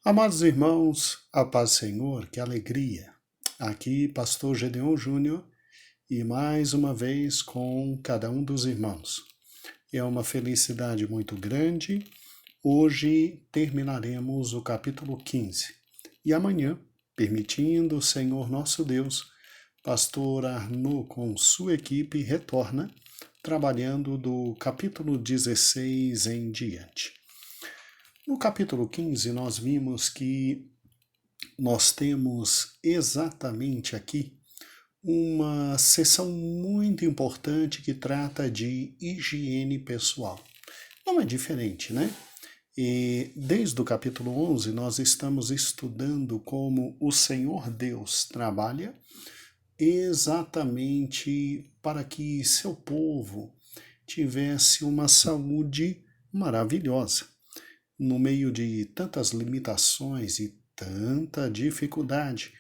Amados irmãos, a paz do Senhor, que alegria! Aqui, Pastor Gedeon Júnior, e mais uma vez com cada um dos irmãos. É uma felicidade muito grande. Hoje terminaremos o capítulo 15. E amanhã, permitindo o Senhor nosso Deus, Pastor Arnaud com sua equipe retorna, trabalhando do capítulo 16 em diante. No capítulo 15, nós vimos que nós temos exatamente aqui uma seção muito importante que trata de higiene pessoal. Não é diferente, né? E desde o capítulo 11, nós estamos estudando como o Senhor Deus trabalha exatamente para que seu povo tivesse uma saúde maravilhosa. No meio de tantas limitações e tanta dificuldade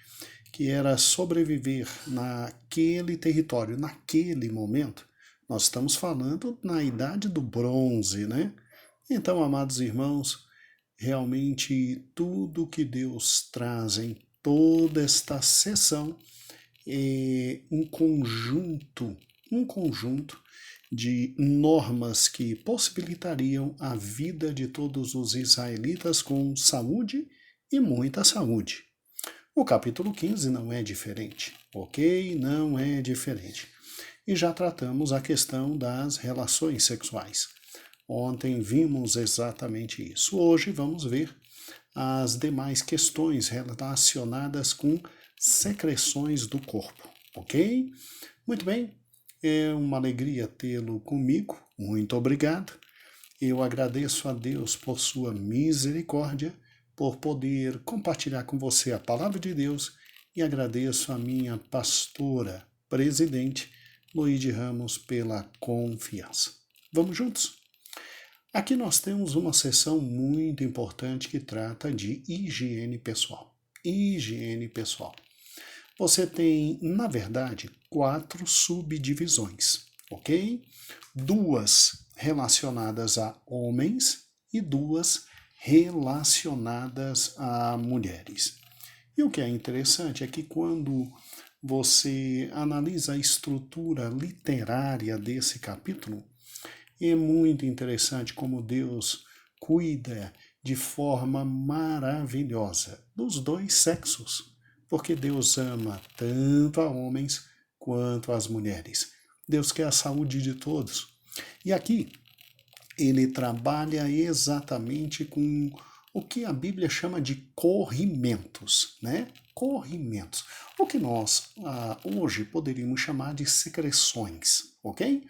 que era sobreviver naquele território, naquele momento, nós estamos falando na idade do bronze, né? Então, amados irmãos, realmente tudo que Deus traz em toda esta sessão é um conjunto de normas que possibilitariam a vida de todos os israelitas com saúde e muita saúde. O capítulo 15 não é diferente, ok? Não é diferente. E já tratamos a questão das relações sexuais. Ontem vimos exatamente isso. Hoje vamos ver as demais questões relacionadas com secreções do corpo, ok? Muito bem. É uma alegria tê-lo comigo. Muito obrigado. Eu agradeço a Deus por sua misericórdia, por poder compartilhar com você a palavra de Deus e agradeço a minha pastora, presidente, Luíde Ramos, pela confiança. Vamos juntos? Aqui nós temos uma seção muito importante que trata de higiene pessoal. Higiene pessoal. Você tem, na verdade, 4 subdivisões, ok? 2 relacionadas a homens e 2 relacionadas a mulheres. E o que é interessante é que quando você analisa a estrutura literária desse capítulo, é muito interessante como Deus cuida de forma maravilhosa dos dois sexos. Porque Deus ama tanto a homens quanto as mulheres. Deus quer a saúde de todos. E aqui ele trabalha exatamente com o que a Bíblia chama de corrimentos, né? Corrimentos. O que nós hoje poderíamos chamar de secreções, ok?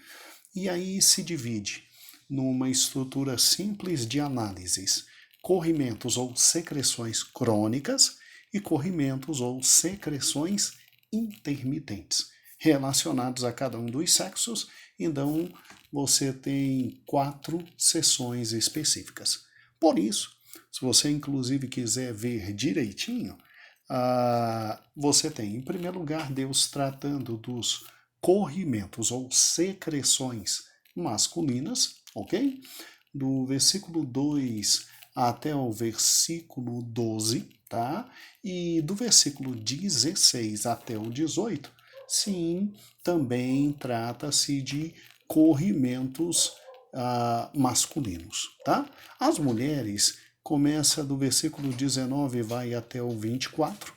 E aí se divide numa estrutura simples de análises: corrimentos ou secreções crônicas e corrimentos ou secreções intermitentes, relacionados a cada um dos sexos. Então, você tem 4 seções específicas. Por isso, se você inclusive quiser ver direitinho, você tem, em primeiro lugar, Deus tratando dos corrimentos ou secreções masculinas, ok? Do versículo 2 até o versículo 12, tá? E do versículo 16 até o 18, sim, também trata-se de corrimentos masculinos, tá? As mulheres começa do versículo 19 e vai até o 24,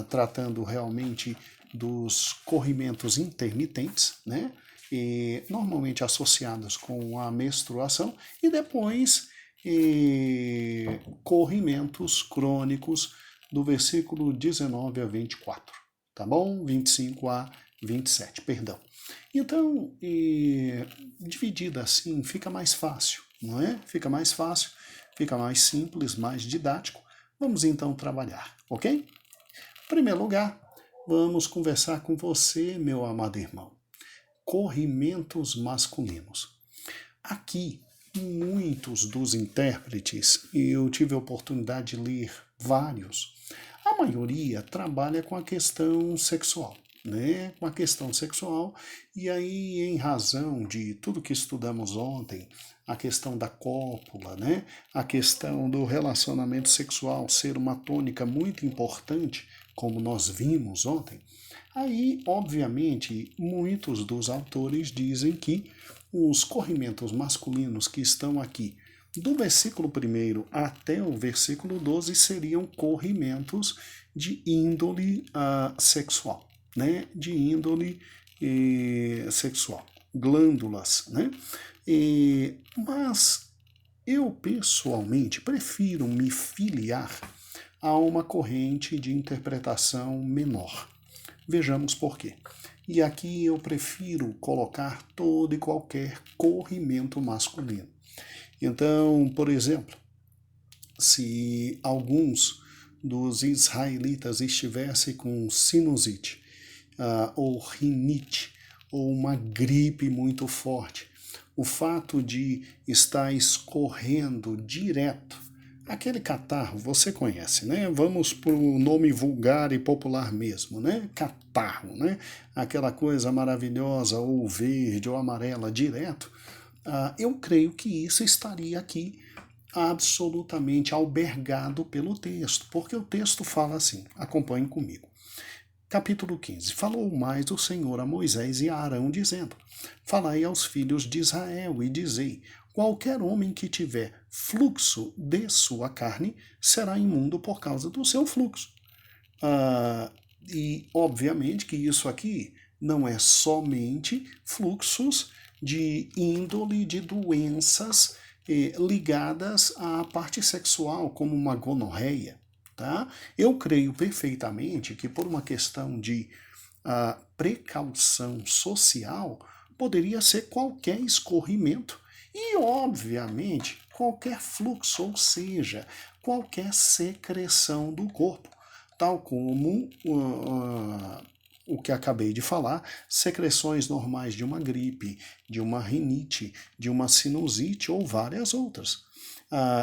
tratando realmente dos corrimentos intermitentes, né? E normalmente associados com a menstruação, e depois corrimentos crônicos do versículo 19 a 24, tá bom? 25 a 27, perdão. Então, dividida assim, fica mais fácil, não é? Fica mais fácil, fica mais simples, mais didático. Vamos então trabalhar, ok? Em primeiro lugar, vamos conversar com você, meu amado irmão. Corrimentos masculinos. Aqui, muitos dos intérpretes, e eu tive a oportunidade de ler vários, a maioria trabalha com a questão sexual, né, com a questão sexual, e aí, em razão de tudo que estudamos ontem, a questão da cópula, né, a questão do relacionamento sexual ser uma tônica muito importante, como nós vimos ontem, aí, obviamente, muitos dos autores dizem que os corrimentos masculinos que estão aqui, do versículo 1 até o versículo 12, seriam corrimentos de índole sexual, né? De índole sexual, glândulas, né? Mas eu pessoalmente prefiro me filiar a uma corrente de interpretação menor. Vejamos por quê. E aqui eu prefiro colocar todo e qualquer corrimento masculino. Então, por exemplo, se alguns dos israelitas estivessem com sinusite, ou rinite, ou uma gripe muito forte, o fato de estar escorrendo direto, aquele catarro, você conhece, né? Vamos para o nome vulgar e popular mesmo, né? Catarro, né? Aquela coisa maravilhosa, ou verde, ou amarela, direto. Eu creio que isso estaria aqui absolutamente albergado pelo texto, porque o texto fala assim, acompanhem comigo. Capítulo 15. Falou mais o Senhor a Moisés e a Arão, dizendo: Falai aos filhos de Israel e dizei: qualquer homem que tiver fluxo de sua carne será imundo por causa do seu fluxo. E, obviamente, que isso aqui não é somente fluxos de índole de doenças ligadas à parte sexual, como uma gonorreia. Tá? Eu creio perfeitamente que, por uma questão de precaução social, poderia ser qualquer escorrimento e, obviamente, qualquer fluxo, ou seja, qualquer secreção do corpo, tal como o que acabei de falar, secreções normais de uma gripe, de uma rinite, de uma sinusite ou várias outras.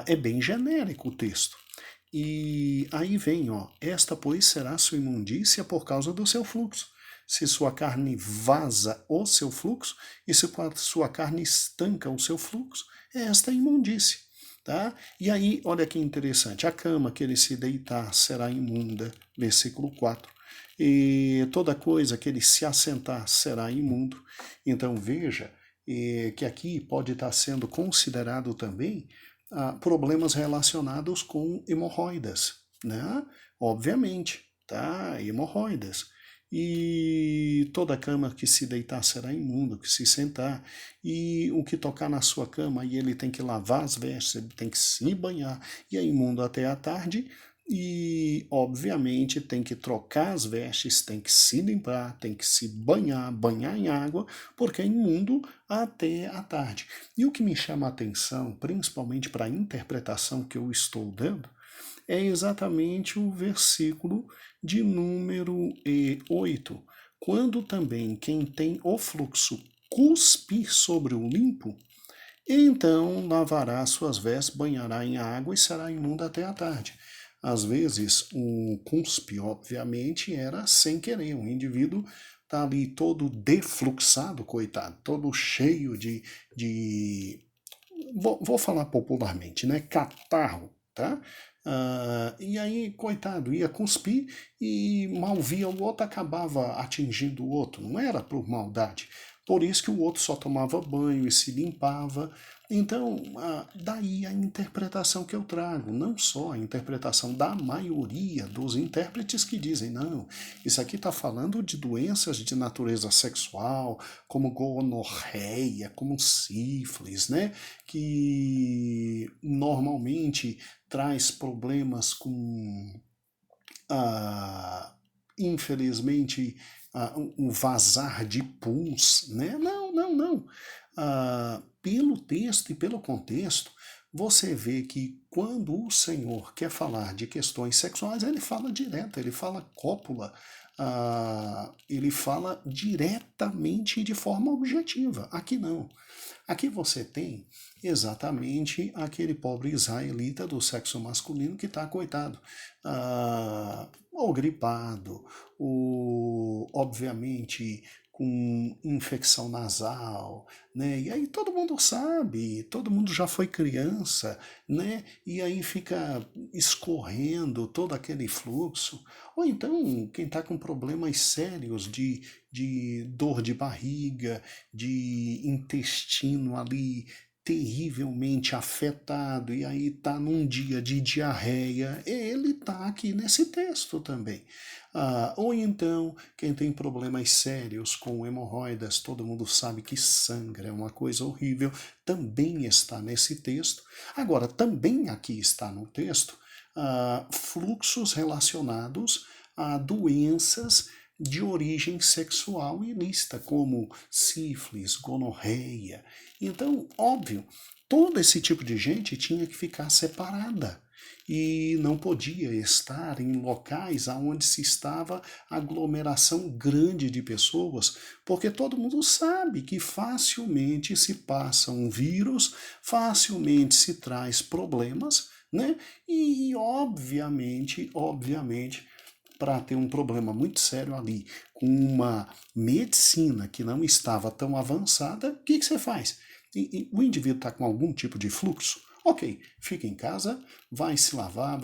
É bem genérico o texto. E aí vem, esta, pois, será sua imundícia por causa do seu fluxo. Se sua carne vaza o seu fluxo, e se sua carne estanca o seu fluxo, é esta imundícia. Tá? E aí, olha que interessante, a cama que ele se deitar será imunda, versículo 4. E toda coisa que ele se assentar será imundo. Então veja que aqui pode estar sendo considerado também problemas relacionados com hemorroidas, né? Obviamente, tá? Hemorroidas. E toda cama que se deitar será imundo, que se sentar. E o que tocar na sua cama, e ele tem que lavar as vestes, ele tem que se banhar, e é imundo até a tarde. E, obviamente, tem que trocar as vestes, tem que se limpar, tem que se banhar, banhar em água, porque é imundo até a tarde. E o que me chama a atenção, principalmente para a interpretação que eu estou dando, é exatamente o versículo de número 8, quando também quem tem o fluxo cuspir sobre o limpo, então lavará suas vestes, banhará em água e será imundo até a tarde. Às vezes, o cuspe, obviamente, era sem querer. O indivíduo está ali todo defluxado, coitado, todo cheio de vou falar popularmente, né? Catarro, tá? E aí, coitado, ia cuspir e mal via o outro, acabava atingindo o outro. Não era por maldade. Por isso que o outro só tomava banho e se limpava. Então, daí a interpretação que eu trago, não só a interpretação da maioria dos intérpretes que dizem, não, isso aqui está falando de doenças de natureza sexual, como gonorreia, como sífilis, né? Que normalmente traz problemas com, infelizmente, um vazar de pus, né? Não, não, não. Pelo texto e pelo contexto, você vê que quando o Senhor quer falar de questões sexuais, ele fala direto, ele fala cópula, ele fala diretamente de forma objetiva. Aqui não. Aqui você tem exatamente aquele pobre israelita do sexo masculino que está, coitado, ou gripado, ou, obviamente, com infecção nasal, né? E aí todo mundo sabe, todo mundo já foi criança, né? E aí fica escorrendo todo aquele fluxo. Ou então, quem está com problemas sérios de dor de barriga, de intestino ali terrivelmente afetado, e aí está num dia de diarreia, ele está aqui nesse texto também. Ou então, quem tem problemas sérios com hemorroidas, todo mundo sabe que sangra, é uma coisa horrível, também está nesse texto. Agora, também aqui está no texto fluxos relacionados a doenças de origem sexual ilícita, como sífilis, gonorreia. Então, óbvio, todo esse tipo de gente tinha que ficar separada e não podia estar em locais onde se estava aglomeração grande de pessoas, porque todo mundo sabe que facilmente se passa um vírus, facilmente se traz problemas, né? E obviamente, para ter um problema muito sério ali, com uma medicina que não estava tão avançada, o que você faz? O indivíduo está com algum tipo de fluxo? Ok, fica em casa, vai se lavar,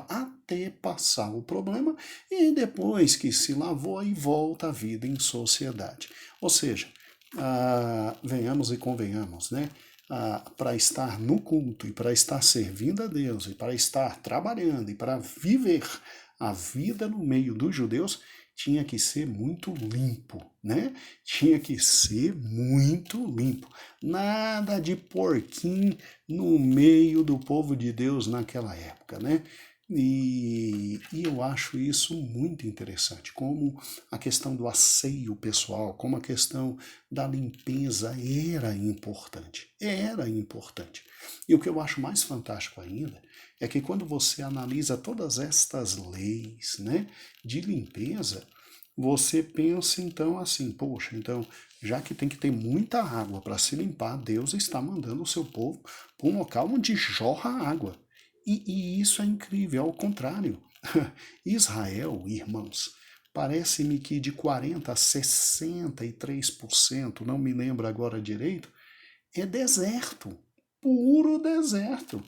até passar o problema e depois que se lavou, aí volta a vida em sociedade. Ou seja, venhamos e convenhamos, né? Para estar no culto e para estar servindo a Deus e para estar trabalhando e para viver a vida no meio dos judeus, tinha que ser muito limpo, né? Tinha que ser muito limpo. Nada de porquinho no meio do povo de Deus naquela época, né? E eu acho isso muito interessante, como a questão do asseio pessoal, como a questão da limpeza era importante. Era importante. E o que eu acho mais fantástico ainda é que quando você analisa todas estas leis, né, de limpeza, você pensa então assim, poxa, então já que tem que ter muita água para se limpar, Deus está mandando o seu povo para um local onde jorra água. E isso é incrível, ao contrário. Israel, irmãos, parece-me que de 40% a 63%, não me lembro agora direito, é deserto, puro deserto.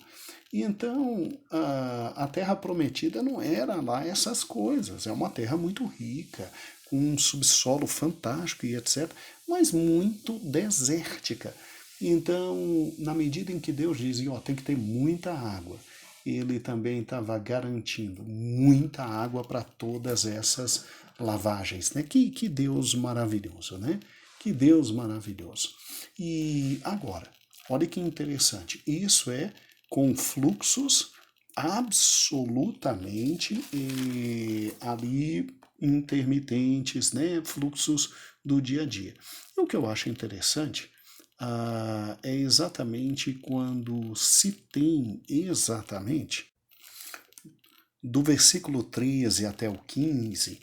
E então a terra prometida não era lá essas coisas, é uma terra muito rica, com um subsolo fantástico e etc., mas muito desértica. Então, na medida em que Deus dizia, ó, tem que ter muita água, ele também estava garantindo muita água para todas essas lavagens, né? Que Deus maravilhoso, né? Que Deus maravilhoso. E agora, olha que interessante, isso é com fluxos absolutamente ali intermitentes, né? Fluxos do dia a dia. E o que eu acho interessante é exatamente quando se tem exatamente do versículo 13 até o 15,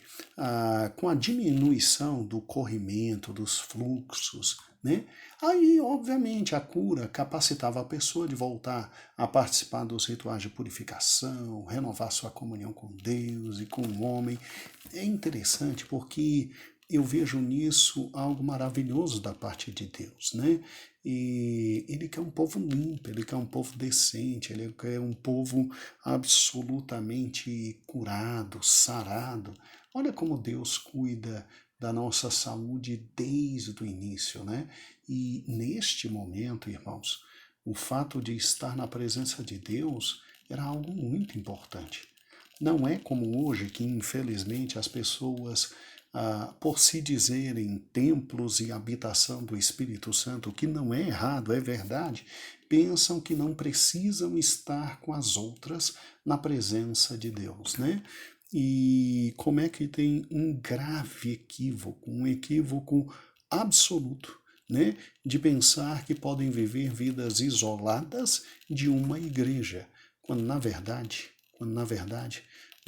com a diminuição do corrimento, dos fluxos, né? Aí, obviamente, a cura capacitava a pessoa de voltar a participar dos rituais de purificação, renovar sua comunhão com Deus e com o homem. É interessante porque eu vejo nisso algo maravilhoso da parte de Deus, né? E ele quer um povo limpo, ele quer um povo decente, ele quer um povo absolutamente curado, sarado. Olha como Deus cuida da nossa saúde desde o início, né? E neste momento, irmãos, o fato de estar na presença de Deus era algo muito importante. Não é como hoje que, infelizmente, as pessoas, por se dizerem templos e habitação do Espírito Santo, o que não é errado, é verdade, pensam que não precisam estar com as outras na presença de Deus, né? E como é que tem um grave equívoco, um equívoco absoluto, né, de pensar que podem viver vidas isoladas de uma igreja, quando na verdade,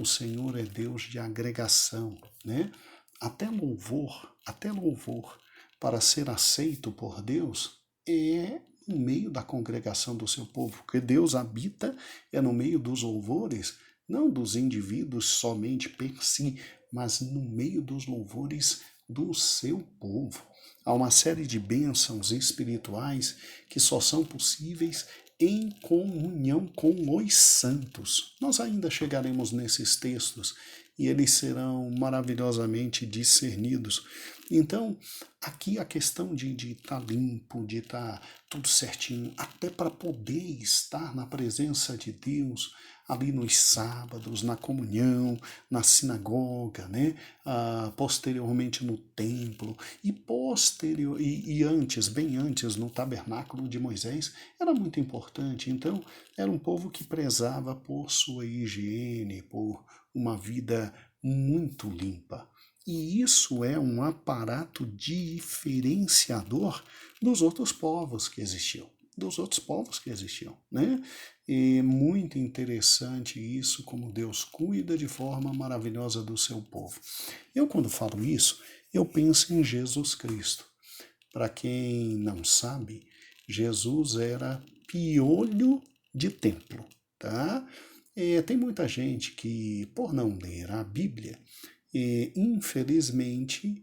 O Senhor é Deus de agregação, né? Até louvor, para ser aceito por Deus é no meio da congregação do seu povo, porque Deus habita no meio dos louvores, não dos indivíduos somente per si, mas no meio dos louvores do seu povo. Há uma série de bênçãos espirituais que só são possíveis em comunhão com os santos. Nós ainda chegaremos nesses textos e eles serão maravilhosamente discernidos. Então, aqui a questão de estar limpo, de estar tudo certinho, até para poder estar na presença de Deus, ali nos sábados, na comunhão, na sinagoga, né? Posteriormente no templo, e antes, bem antes, no tabernáculo de Moisés, era muito importante. Então, era um povo que prezava por sua higiene, por uma vida muito limpa. E isso é um aparato diferenciador dos outros povos que existiam. Né? É muito interessante isso, como Deus cuida de forma maravilhosa do seu povo. Eu, quando falo isso, eu penso em Jesus Cristo. Para quem não sabe, Jesus era piolho de templo, tá? Tem muita gente que, por não ler a Bíblia, infelizmente,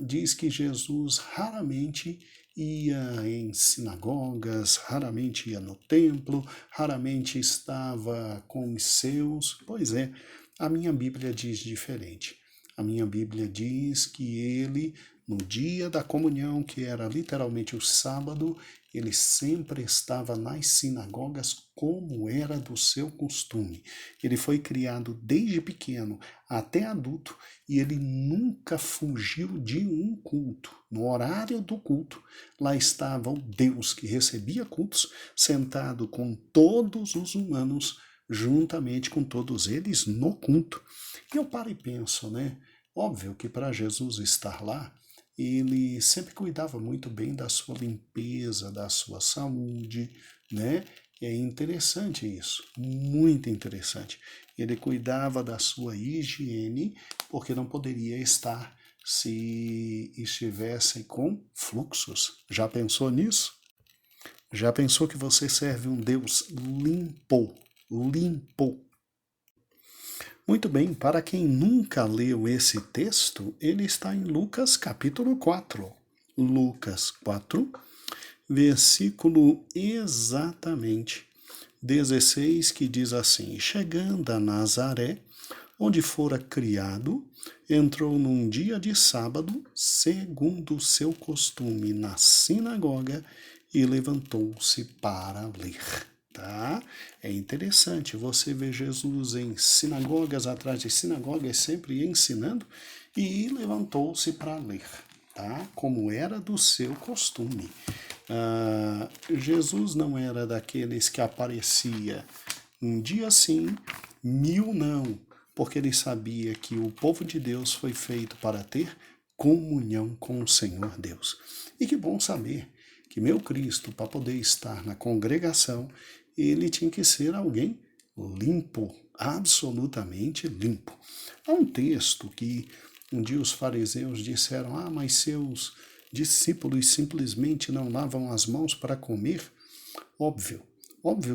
diz que Jesus raramente ia em sinagogas, raramente ia no templo, raramente estava com os seus. Pois é, a minha Bíblia diz diferente. A minha Bíblia diz que ele, no dia da comunhão, que era literalmente o sábado, ele sempre estava nas sinagogas como era do seu costume. Ele foi criado desde pequeno até adulto e ele nunca fugiu de um culto. No horário do culto, lá estava o Deus que recebia cultos, sentado com todos os humanos, juntamente com todos eles no culto. E eu paro e penso, né? Óbvio que para Jesus estar lá, ele sempre cuidava muito bem da sua limpeza, da sua saúde, né? É interessante isso, muito interessante. Ele cuidava da sua higiene, porque não poderia estar se estivesse com fluxos. Já pensou nisso? Já pensou que você serve um Deus limpo? Limpo. Muito bem, para quem nunca leu esse texto, ele está em Lucas capítulo 4. Lucas 4, versículo exatamente 16, que diz assim: Chegando a Nazaré, onde fora criado, entrou num dia de sábado, segundo o seu costume, na sinagoga, e levantou-se para ler. Tá? É interessante você ver Jesus em sinagogas atrás de sinagogas, sempre ensinando, e levantou-se para ler, tá? Como era do seu costume. Jesus não era daqueles que aparecia um dia sim, 1000 não, porque ele sabia que o povo de Deus foi feito para ter comunhão com o Senhor Deus. E que bom saber que meu Cristo, para poder estar na congregação, ele tinha que ser alguém limpo, absolutamente limpo. Há um texto que um dia os fariseus disseram: mas seus discípulos simplesmente não lavam as mãos para comer? Óbvio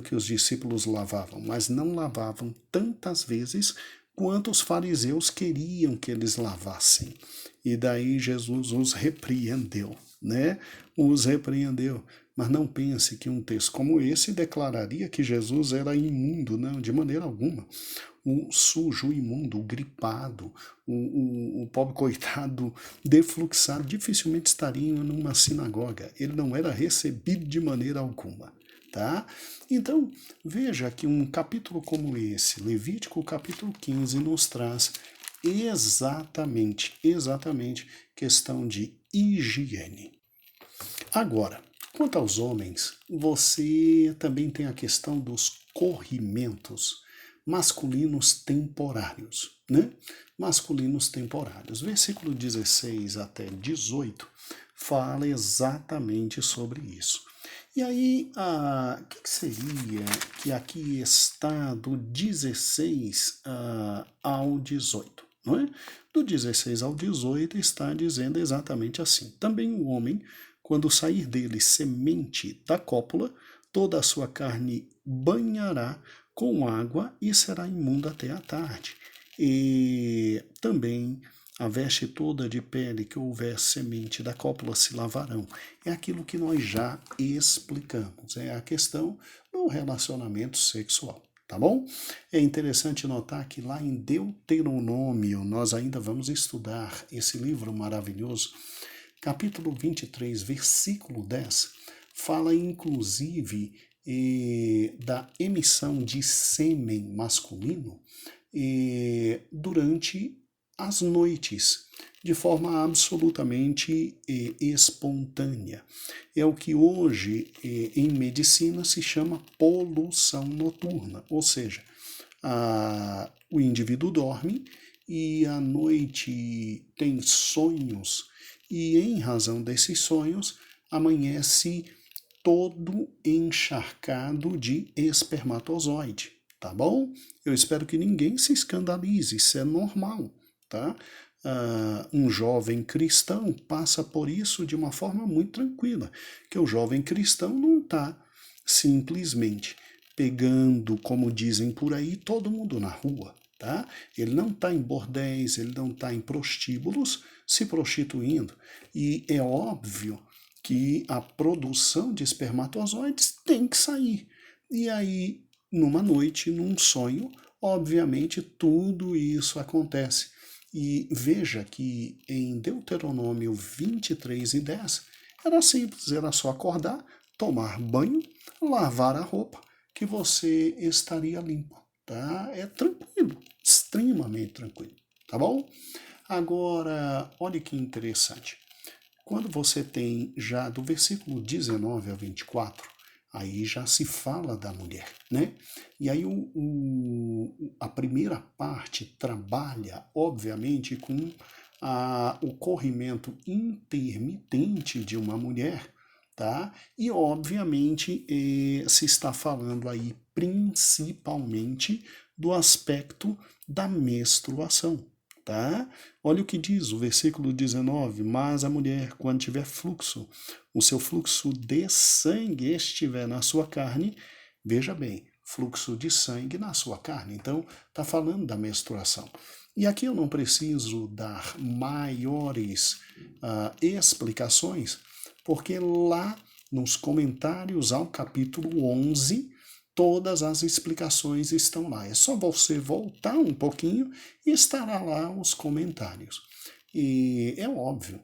que os discípulos lavavam, mas não lavavam tantas vezes quanto os fariseus queriam que eles lavassem. E daí Jesus os repreendeu, né? Os repreendeu. Mas não pense que um texto como esse declararia que Jesus era imundo, não, de maneira alguma. O sujo, o imundo, o gripado, o pobre coitado defluxado dificilmente estaria numa sinagoga. Ele não era recebido de maneira alguma. Tá? Então, veja que um capítulo como esse, Levítico capítulo 15, nos traz exatamente questão de higiene. Agora, quanto aos homens, você também tem a questão dos corrimentos masculinos temporários, né? Masculinos temporários. Versículo 16 até 18 fala exatamente sobre isso. E aí, o que seria que aqui está do 16 ao 18, não é? Do 16 ao 18 está dizendo exatamente assim. Também o homem, quando sair dele semente da cópula, toda a sua carne banhará com água e será imunda até a tarde. E também a veste toda de pele que houver semente da cópula se lavarão. É aquilo que nós já explicamos, é a questão do relacionamento sexual, tá bom? É interessante notar que lá em Deuteronômio, nós ainda vamos estudar esse livro maravilhoso, capítulo 23, versículo 10, fala inclusive da emissão de sêmen masculino durante as noites, de forma absolutamente espontânea. É o que hoje em medicina se chama poluição noturna, ou seja, o indivíduo dorme e à noite tem sonhos, e em razão desses sonhos amanhece todo encharcado de espermatozoide, tá bom? Eu espero que ninguém se escandalize, isso é normal, tá? Um jovem cristão passa por isso de uma forma muito tranquila, que o jovem cristão não está simplesmente pegando, como dizem por aí, todo mundo na rua, tá? Ele não está em bordéis, ele não está em prostíbulos se prostituindo. E é óbvio que a produção de espermatozoides tem que sair. E aí, numa noite, num sonho, obviamente tudo isso acontece. E veja que em Deuteronômio 23 e 10, era simples, era só acordar, tomar banho, lavar a roupa, que você estaria limpo, tá? É tranquilo, extremamente tranquilo, tá bom? Agora, olha que interessante. Quando você tem já do versículo 19 ao 24, aí já se fala da mulher, né? E aí a primeira parte trabalha, obviamente, com o corrimento intermitente de uma mulher, tá? E, obviamente, se está falando aí principalmente do aspecto da menstruação, tá? Olha o que diz o versículo 19: mas a mulher, quando tiver fluxo, o seu fluxo de sangue estiver na sua carne, veja bem, fluxo de sangue na sua carne. Então, está falando da menstruação. E aqui eu não preciso dar maiores explicações, porque lá nos comentários ao capítulo 11, todas as explicações estão lá. É só você voltar um pouquinho e estará lá os comentários. E é óbvio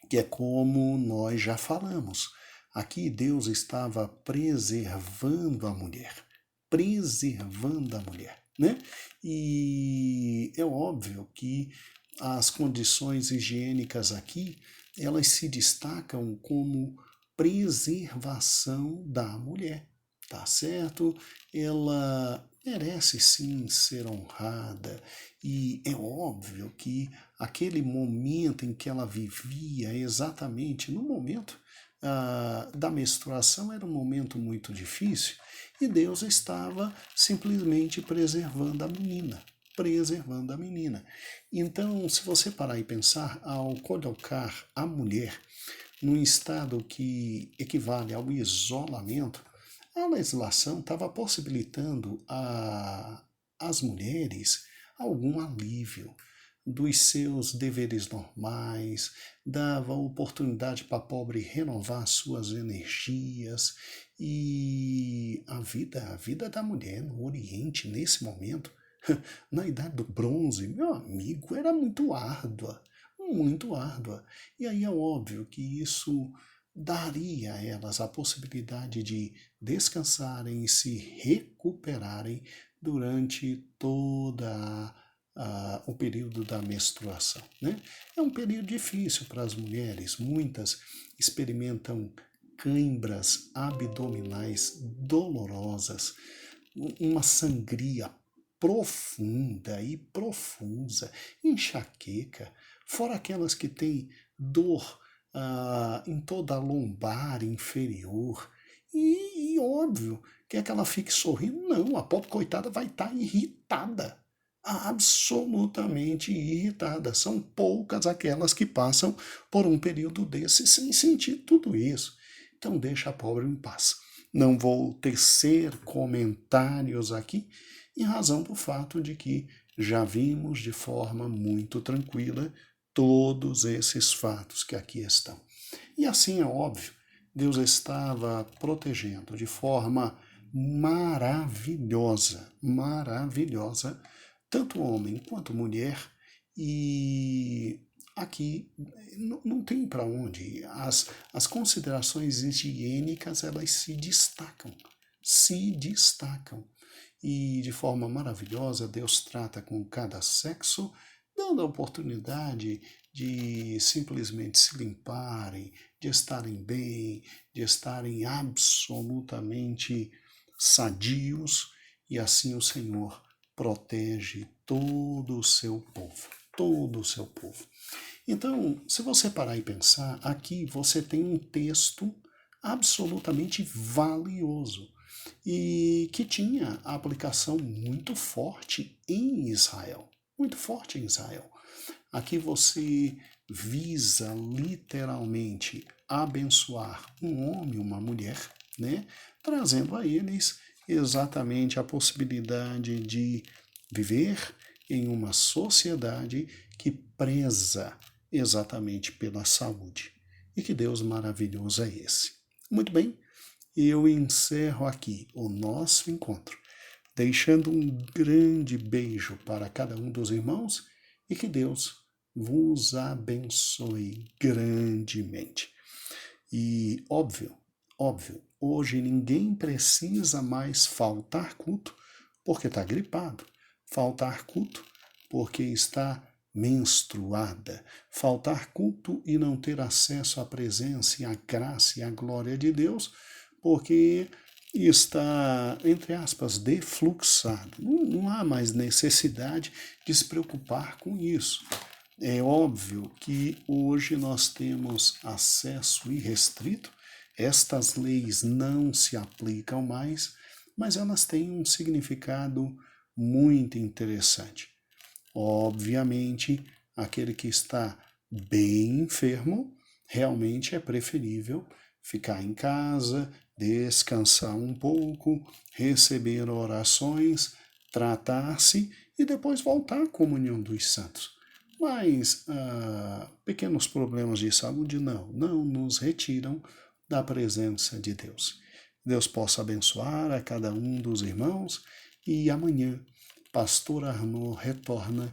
que é como nós já falamos. Aqui Deus estava preservando a mulher. Preservando a mulher, né? E é óbvio que as condições higiênicas aqui, elas se destacam como preservação da mulher, tá certo? Ela merece sim ser honrada, e é óbvio que aquele momento em que ela vivia, exatamente no momento da menstruação, era um momento muito difícil, e Deus estava simplesmente preservando a menina. Preservando a menina. Então, se você parar e pensar, ao colocar a mulher num estado que equivale ao isolamento, a legislação estava possibilitando às mulheres algum alívio dos seus deveres normais, dava oportunidade para a pobre renovar suas energias, e a vida da mulher no Oriente nesse momento, na Idade do Bronze, meu amigo, era muito árdua, muito árdua. E aí é óbvio que isso daria a elas a possibilidade de descansarem e se recuperarem durante toda o período da menstruação, né? É um período difícil para as mulheres, muitas experimentam cãibras abdominais dolorosas, uma sangria profunda e profusa, enxaqueca, fora aquelas que têm dor em toda a lombar inferior. E óbvio, quer que ela fique sorrindo? Não, a pobre coitada vai estar irritada, absolutamente irritada. São poucas aquelas que passam por um período desse sem sentir tudo isso. Então deixa a pobre em paz. Não vou tecer comentários aqui, em razão do fato de que já vimos de forma muito tranquila todos esses fatos que aqui estão. E assim é óbvio, Deus estava protegendo de forma maravilhosa, maravilhosa, tanto homem quanto mulher, e aqui não tem para onde. As considerações higiênicas, elas se destacam. E de forma maravilhosa, Deus trata com cada sexo, dando a oportunidade de simplesmente se limparem, de estarem bem, de estarem absolutamente sadios, e assim o Senhor protege todo o seu povo, todo o seu povo. Então, se você parar e pensar, aqui você tem um texto absolutamente valioso e que tinha a aplicação muito forte em Israel, muito forte em Israel. Aqui você visa literalmente abençoar um homem e uma mulher, né? Trazendo a eles exatamente a possibilidade de viver em uma sociedade que preza exatamente pela saúde. E que Deus maravilhoso é esse. Muito bem, eu encerro aqui o nosso encontro, deixando um grande beijo para cada um dos irmãos e que Deus vos abençoe grandemente. E óbvio, hoje ninguém precisa mais faltar culto porque está gripado, faltar culto porque está menstruada, faltar culto e não ter acesso à presença e à graça e à glória de Deus porque está, entre aspas, defluxado. Não há mais necessidade de se preocupar com isso. É óbvio que hoje nós temos acesso irrestrito, estas leis não se aplicam mais, mas elas têm um significado muito interessante. Obviamente, aquele que está bem enfermo, realmente é preferível ficar em casa, descansar um pouco, receber orações, tratar-se e depois voltar à comunhão dos santos. Mas pequenos problemas de saúde não nos retiram da presença de Deus. Deus possa abençoar a cada um dos irmãos e amanhã Pastor Arnaud retorna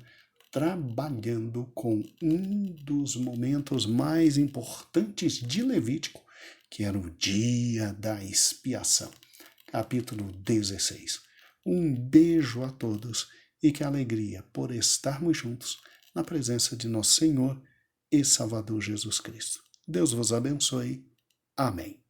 trabalhando com um dos momentos mais importantes de Levítico, que era o dia da expiação, capítulo 16. Um beijo a todos e que alegria por estarmos juntos na presença de nosso Senhor e Salvador Jesus Cristo. Deus vos abençoe. Amém.